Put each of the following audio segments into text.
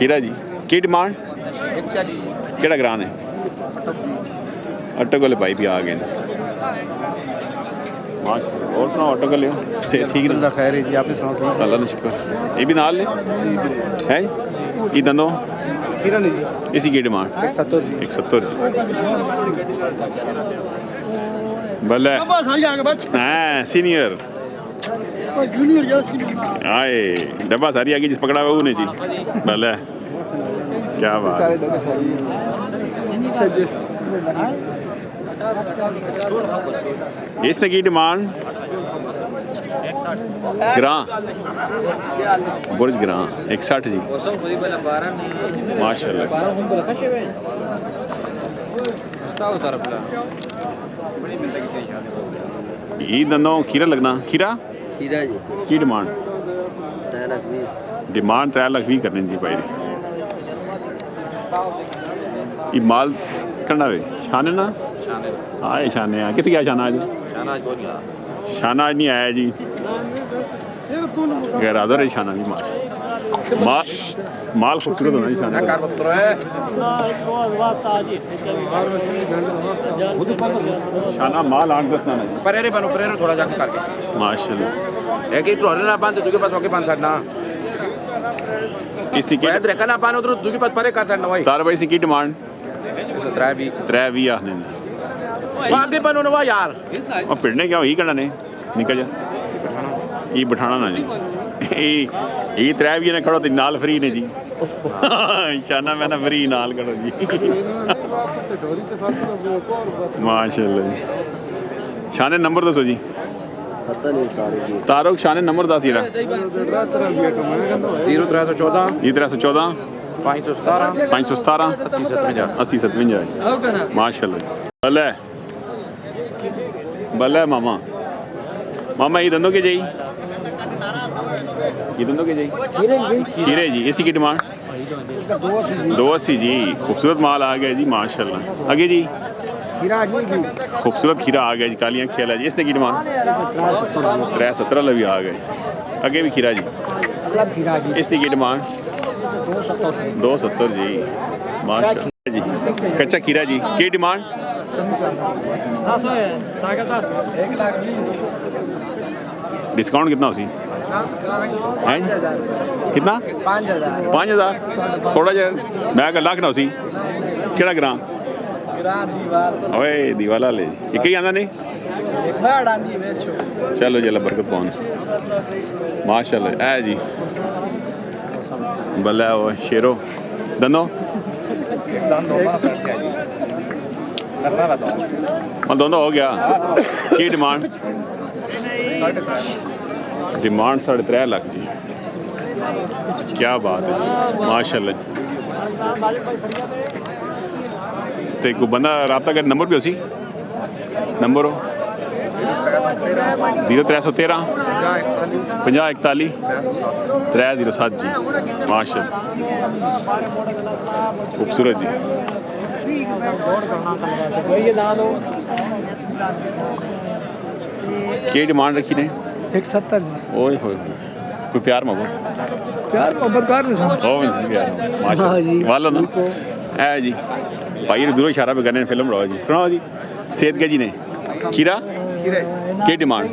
खीरा जी की डिमांड केड़ा ग्रां है अटक वाले भाई भी आ गए माशाल्लाह। और सुनाओ अटक वाले से ठीक है खैर है जी आपने सुनाओ अल्लाह का शुक्र ये भी नाल है ये दंदो खीरा नहीं इसी की डिमांड 170 जी 170 जी भले हाँ सीनियर आए डब्बा सारी आगे जिस पकड़ा हुआ उन्हें जी भले क्या बात इसने की डिमांड ग्रां बुर्ज ग्रां 160 जी माशाल्लाह। ये दंदों खीरा लगना खीरा खीरा जी की डिमांड 3 लाख 20 करने जी भाई ये माल करना वे शाने ना आए शाने कितने क्या शाना आज शाना आज नहीं आया जी गैर हाजिर है शाना भी माल खूबसूरत होना शाना शाना माल 8-10 ना परेरे बनो परेरे थोड़ा जाके करके माशाल्लाह एक ही टोरे ना पान तुझे पास होके 5 ना इसी के याद रखना पान उधर तुझे पास परे कर सकना भाई तार भाई इसी की डिमांड 3 आने आगे बनो ना यार और पिड़ने क्या ही करना ने निकल जा ये बिठाना ना जी ये 3 ने खड़ो तो नाल फ्री ने जी शाना मैं ना फ्री नाल करो जी माशाल्लाह जी शाने नंबर दसो जी तारुक शाने नंबर दस ही 0314 517 8057 माशाल्लाह भले भले मामा मामा ये दंदों के जाई ये दंदों के जाई खीरे जी इसी की डिमांड 280 जी खूबसूरत माल आ गया जी माशाल्लाह। आगे जी खूबसूरत खीरा आ गया जी कालियाँ खेला जी इसने की डिमांड 317 भी आ गए। आगे भी खीरा जी इसने की डिमांड 270 जी माशाल्लाह जी। कच्चा खीरा जी की डिमांड डिस्काउंट कितना उसी है कितना 5000 थोड़ा जा मैं लाख ना उसी केड़ा ग्रां ओए दीवाला ले एक ही आंदा नहीं चलो जी अल्लाह बरकत पाउन माशाल्लाह है जी भला वो शेरो दंदो दोनों हो गया की डिमांड 3.5 लाख जी क्या बात है जी माशाल्लाह। तो एक बंदा रब्ता कर नंबर पे उसी नंबर हो 0313 5041 307 जी माशाल्लाह खूबसूरत जी। क्या डिमांड रखी ने 170 जी ओए होए कोई प्यार मोहब्बत कर नहीं माशाल्लाह वालो ना है जी भाई दूर इशारा पे करने फिल्म रहो जी सुनाओ जी सेहत के जी ने खीरा की डिमांड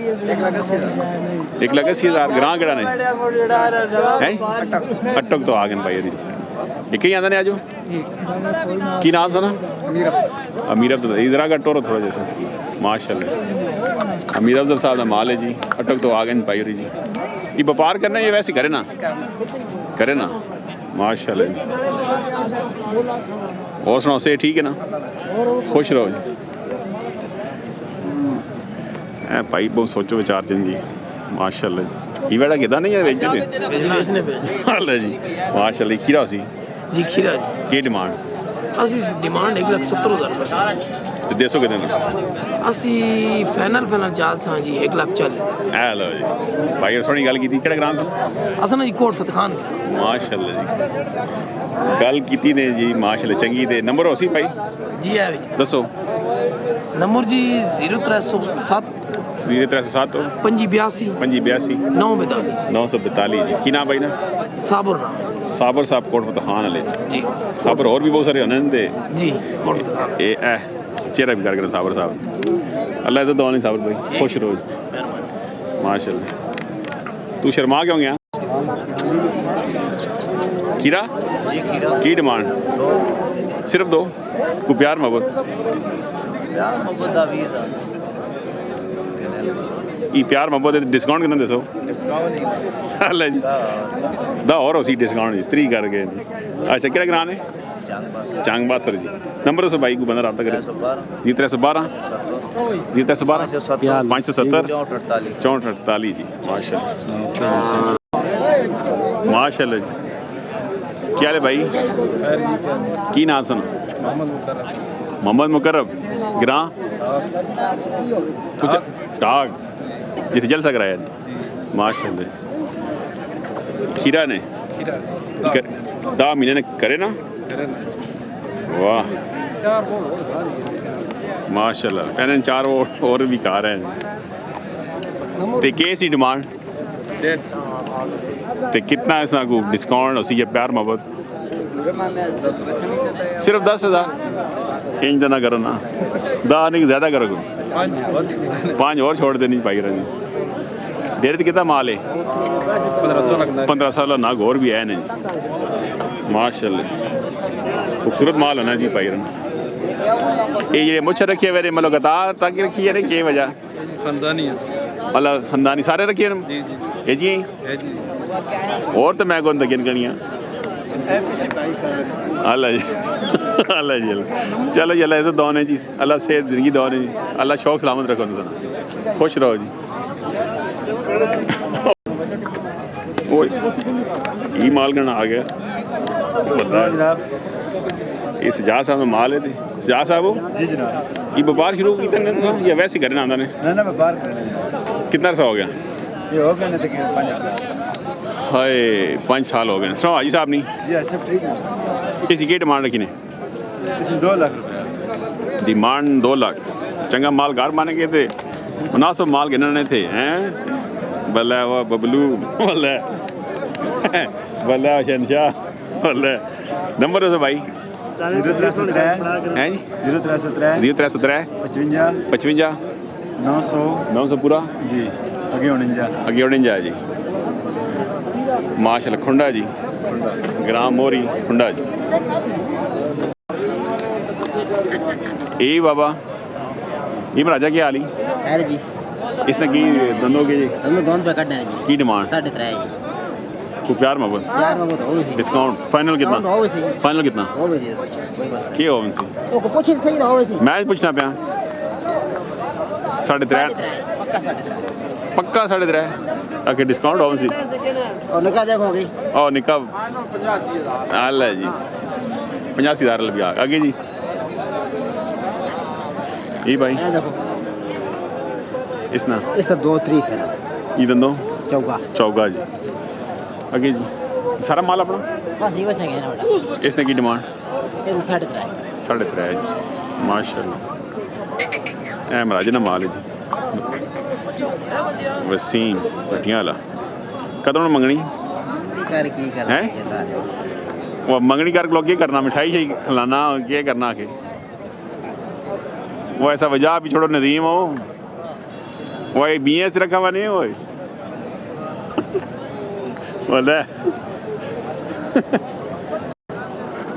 1,80,000 ग्रां केड़ा ने हैं अटक तो आ गए भाई एक ही आंदा ने आजो की नाम सुना अमीर अफजल इधर का टोरो थोड़ा जैसा माशाल्लाह अमीर अफजल साहब का माल है जी अटक तो आ गए भाई जी। ये व्यापार करना ये वैसे करे ना माशाल्लाह। और सुनाओ से ठीक है ना खुश रहो जी भाई बहुत सोचो विचार चंद जी माशाल्लाह। ये बेटा किदा नहीं है बेचने पे जी माशाल्लाह। खीरा सी जी खीरा की डिमांड असी डिमांड 1,70,000 तो देसो कितने असी फाइनल जात सा जी 1,40,000 ए लो जी भाई थोड़ी गल की केड़ा ग्रां सा असन जी कोट फतेह खान माशाल्लाह जी गल की ने जी माशाल्लाह चंगी ते नंबर हो सी भाई जी है दसो नंबर जी 0307 582 942 जी की नाम भाई ना साबुर साबर साहब कोट फतेह खान वाले जी साबर और भी बहुत सारे होने दे जी कोट फतेह खान ए चेहरा भी कर साबर साहब अल्लाह इज्जत दवानी साबर भाई खुश रहो माशाल्लाह तू शर्मा क्यों गया खीरा जी खीरा की डिमांड सिर्फ 2 को प्यार मोहब्बत मोहब्बत 20,000 ई प्यार मोहब्बत डिस्काउंट कितना दसो अल्लाह जी दा और उसी डिस्काउंट जी 3 कर गए अच्छा केड़ा ग्रां है चांग बाथर जी नंबर दसो भाई को बंदा रब्ता करे जी 312 जी 312 570 6448 जी माशाल्लाह माशाल्लाह जी क्या हाल है भाई की नाम सुन मोहम्मद मुकर्रब ग्रां कुछ डाग जिथे जलसा कराया माशाल्लाह खीरा ने दा महीने ने करे ना वाह माशाल्लाह पहले 4 और भी खा रहे हैं ते कैसी डिमांड ते कितना ऐसा को डिस्काउंट उसी ये प्यार मोहब्बत सिर्फ 10,000 इंज ना करो ना दा नहीं ज़्यादा करो 5 और छोड़ देनी पाई रही डेरे कितना माल है 1500 नाग और भी है नहीं माशाल्लाह खूबसूरत माल होना जी पाई रही ये मुझे रखिए मेरे मतलब कतार ताकि रखी है क्या वजह खानदानी है अल्लाह खानदानी सारे रखिए जी जी और तो मैं कौन तकिन कनिया अल्लाह जी अल्लाह जी चलो जी अल्लाह ऐसे दौने जी अल्लाह सेहत जिंदगी दौने जी अल्लाह शौक सलामत रखो खुश रहो जी ये माल गणा आ गया ये सजा साहब माल है सजा साहब जी जनाब ये व्यापार शुरू किया ने तो या वैसे करना आंदा ने ना व्यापार करना कितना अरसा हो गया ये हो गया ना तकरीबन 5 साल हाय 5 साल हो गए सुनो हाजी साहब नहीं जी सब ठीक है इसी की डिमांड रखी ने इसमें 2 लाख रुपया डिमांड 2 लाख चंगा माल घर माने गए थे मुनासिब माल गिनने थे हैं बल्ला वो बबलू बल्ला बल्ला शहनशाह बल्ला नंबर दो भाई 0303 हैं 0303 0303 55 900 पूरा जी आगे 49 जी माशाल्लाह खुंडा जी ग्राम मोरी खुंडा जी ए बाबा ये महाराजा क्या हाली है जी इसने की दंदों के जी दोनों पे कटने जी की डिमांड 3.5 जी को प्यार मोहब्बत हो भी डिस्काउंट फाइनल कितना हो भी सही फाइनल कितना हो भी जी कोई बस क्या हो इनसे तो को पूछी सही हो भी सही मैं पूछना पाया 3.5 पक्का 3.5 आके डिस्काउंट हो इनसे और निकाह देखोगे और निकाह 85,000 अल्लाह जी 85,000 रुपया आगे जी ये भाई ये देखो इसना इसका 2 तरीक है ये दंदो चौका जी आगे जी सारा माल अपना बस ये बचा गया ना बेटा इसने की डिमांड ये 3.5 3.5 माशाल्लाह ए महाराज ना माल है जी वसीम पटियाला कदों मंगनी कर की कर हैं वो मंगनी कर लोग क्या करना मिठाई ही खिलाना क्या करना के वो ऐसा वजह भी छोड़ो नदीम हो वो बीएस रखा हुआ नहीं हो बोले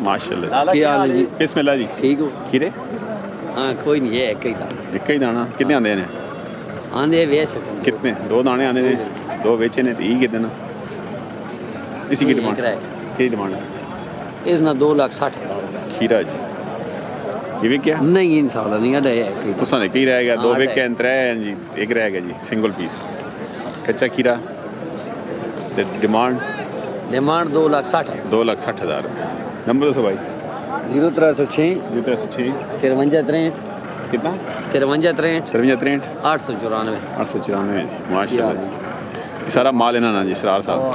माशाल्लाह क्या हाल है जी बिस्मिल्लाह जी ठीक हो खीरे हाँ कोई नहीं है एक ही दाना कितने आंदे ने आंधे वेच कितने 2 दाने आंदे ने 2 बेचे ने तो कितने ना इसी की डिमांड की डिमांड इसना 2,60,000 खीरा जी ये भी क्या नहीं इन साल नहीं अड़े है तो साने की रहेगा 2 बेच के 3 जी एक रहेगा जी सिंगल पीस कच्चा खीरा ते डिमांड 2,60,000 नंबर दसो भाई 0306 5363 कितना 5363 53 894 894 माशाल्लाह ये सारा माल है ना जी सरार साहब